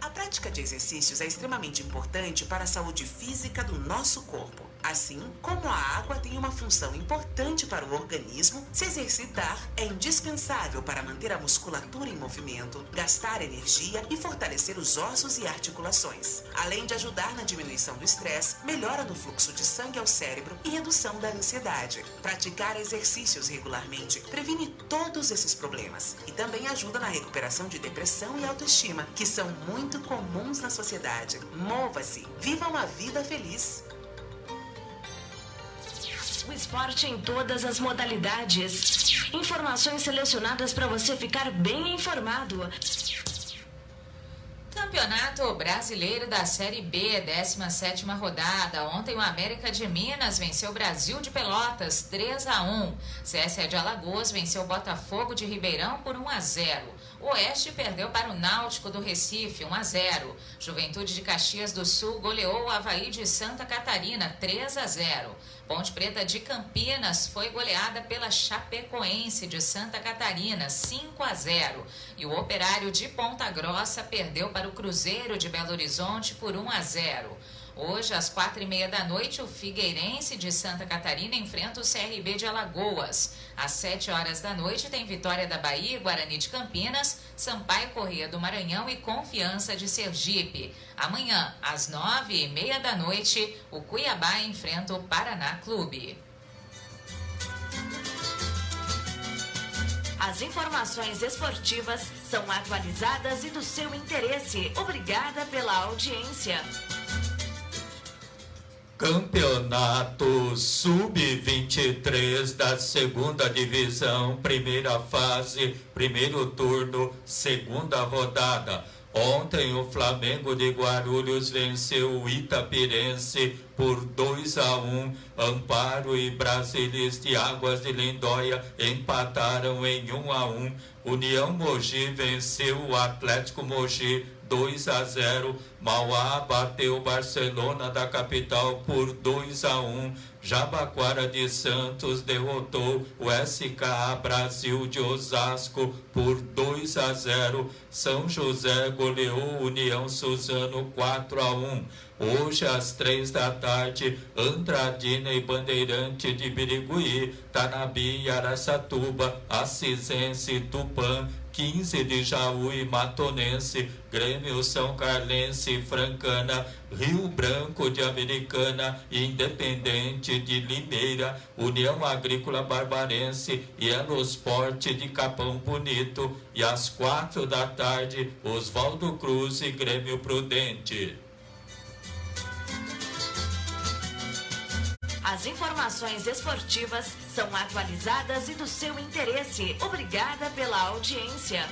A prática de exercícios é extremamente importante para a saúde física do nosso corpo. Assim como a água tem uma função importante para o organismo, se exercitar é indispensável para manter a musculatura em movimento, gastar energia e fortalecer os ossos e articulações. Além de ajudar na diminuição do estresse, melhora no fluxo de sangue ao cérebro e redução da ansiedade. Praticar exercícios regularmente previne todos esses problemas e também ajuda na recuperação de depressão e autoestima, que são muito comuns na sociedade. Mova-se, viva uma vida feliz. O esporte em todas as modalidades. Informações selecionadas para você ficar bem informado. Campeonato Brasileiro da Série B, 17ª rodada. Ontem o América de Minas venceu o Brasil de Pelotas 3-1. CSA de Alagoas venceu o Botafogo de Ribeirão por 1-0. O Oeste perdeu para o Náutico do Recife 1-0. Juventude de Caxias do Sul goleou o Avaí de Santa Catarina 3-0. Ponte Preta de Campinas foi goleada pela Chapecoense de Santa Catarina 5-0. E o Operário de Ponta Grossa perdeu para o Cruzeiro de Belo Horizonte por 1-0. Hoje, às 4h30 da noite, o Figueirense de Santa Catarina enfrenta o CRB de Alagoas. Às 7 horas da noite, tem Vitória da Bahia, Guarani de Campinas, Sampaio Corrêa do Maranhão e Confiança de Sergipe. Amanhã, às 9h30 da noite, o Cuiabá enfrenta o Paraná Clube. As informações esportivas são atualizadas e do seu interesse. Obrigada pela audiência. Campeonato Sub-23 da segunda divisão, primeira fase, primeiro turno, segunda rodada. Ontem o Flamengo de Guarulhos venceu o Itapirense por 2-1. Amparo e Brasilis de Águas de Lindóia empataram em 1-1. União Mogi venceu o Atlético Mogi 2-0. Mauá bateu Barcelona da capital por 2-1. Jabaquara de Santos derrotou o SKA Brasil de Osasco por 2-0. São José goleou União Suzano 4-1. Hoje, às 3h, Andradina e Bandeirante de Birigui, Tanabi e Araçatuba, Assisense, Tupã, 15 de Jaú e Matonense, Grêmio São Carlense, Francana, Rio Branco de Americana, Independente de Limeira, União Agrícola Barbarense e Elosporte de Capão Bonito. E às 4h, Oswaldo Cruz e Grêmio Prudente. As informações esportivas são atualizadas e do seu interesse. Obrigada pela audiência.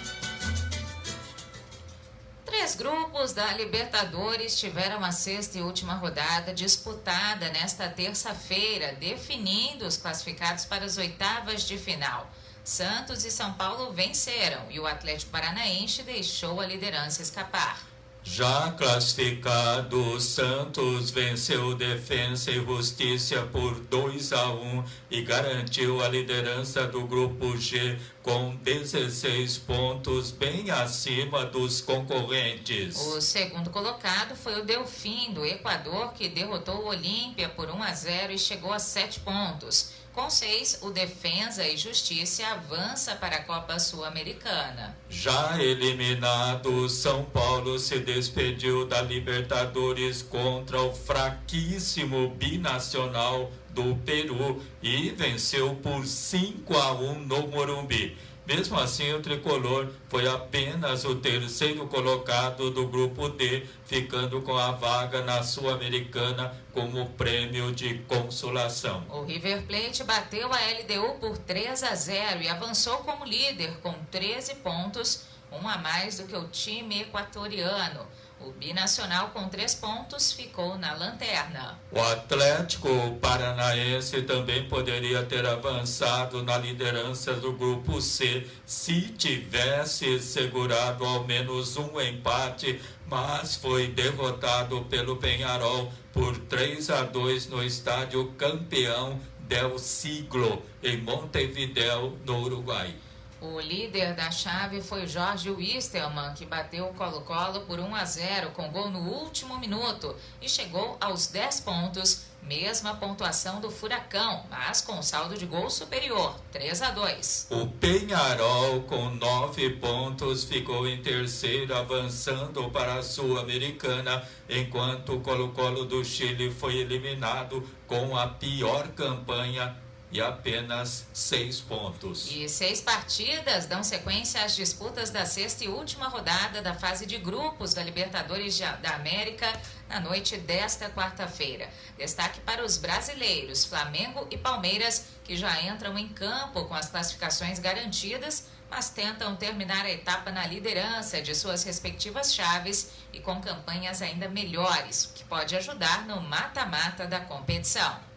3 grupos da Libertadores tiveram a 6ª e última rodada disputada nesta terça-feira, definindo os classificados para as 8ª de final. Santos e São Paulo venceram e o Atlético Paranaense deixou a liderança escapar. Já classificado, Santos venceu Defensa e Justiça por 2-1 e garantiu a liderança do Grupo G com 16 pontos, bem acima dos concorrentes. O segundo colocado foi o Delfim, do Equador, que derrotou o Olímpia por 1-0 e chegou a 7 pontos. Com 6, o Defensa e Justiça avança para a Copa Sul-Americana. Já eliminado, São Paulo se despediu da Libertadores contra o fraquíssimo Binacional do Peru e venceu por 5-1 no Morumbi. Mesmo assim, o tricolor foi apenas o 3º colocado do Grupo D, ficando com a vaga na Sul-Americana como prêmio de consolação. O River Plate bateu a LDU por 3-0 e avançou como líder com 13 pontos, um a mais do que o time equatoriano. O Binacional, com 3 pontos, ficou na lanterna. O Atlético Paranaense também poderia ter avançado na liderança do Grupo C se tivesse segurado ao menos um empate, mas foi derrotado pelo Peñarol por 3-2 no estádio Campeão del Siglo, em Montevidéu, no Uruguai. O líder da chave foi Jorge Wisterman, que bateu o Colo-Colo por 1-0 com gol no último minuto e chegou aos 10 pontos, mesma pontuação do Furacão, mas com saldo de gol superior, 3-2. O Peñarol, com 9 pontos, ficou em terceiro, avançando para a Sul-Americana, enquanto o Colo-Colo do Chile foi eliminado com a pior campanha e apenas 6 pontos. E 6 partidas dão sequência às disputas da 6ª e última rodada da fase de grupos da Libertadores da América na noite desta quarta-feira. Destaque para os brasileiros, Flamengo e Palmeiras, que já entram em campo com as classificações garantidas, mas tentam terminar a etapa na liderança de suas respectivas chaves e com campanhas ainda melhores, o que pode ajudar no mata-mata da competição.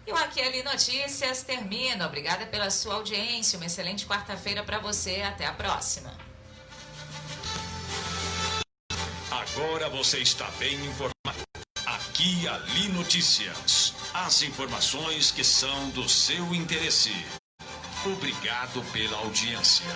E o Aqui Ali Notícias termina. Obrigada pela sua audiência. Uma excelente quarta-feira para você. Até a próxima. Agora você está bem informado. Aqui Ali Notícias. As informações que são do seu interesse. Obrigado pela audiência.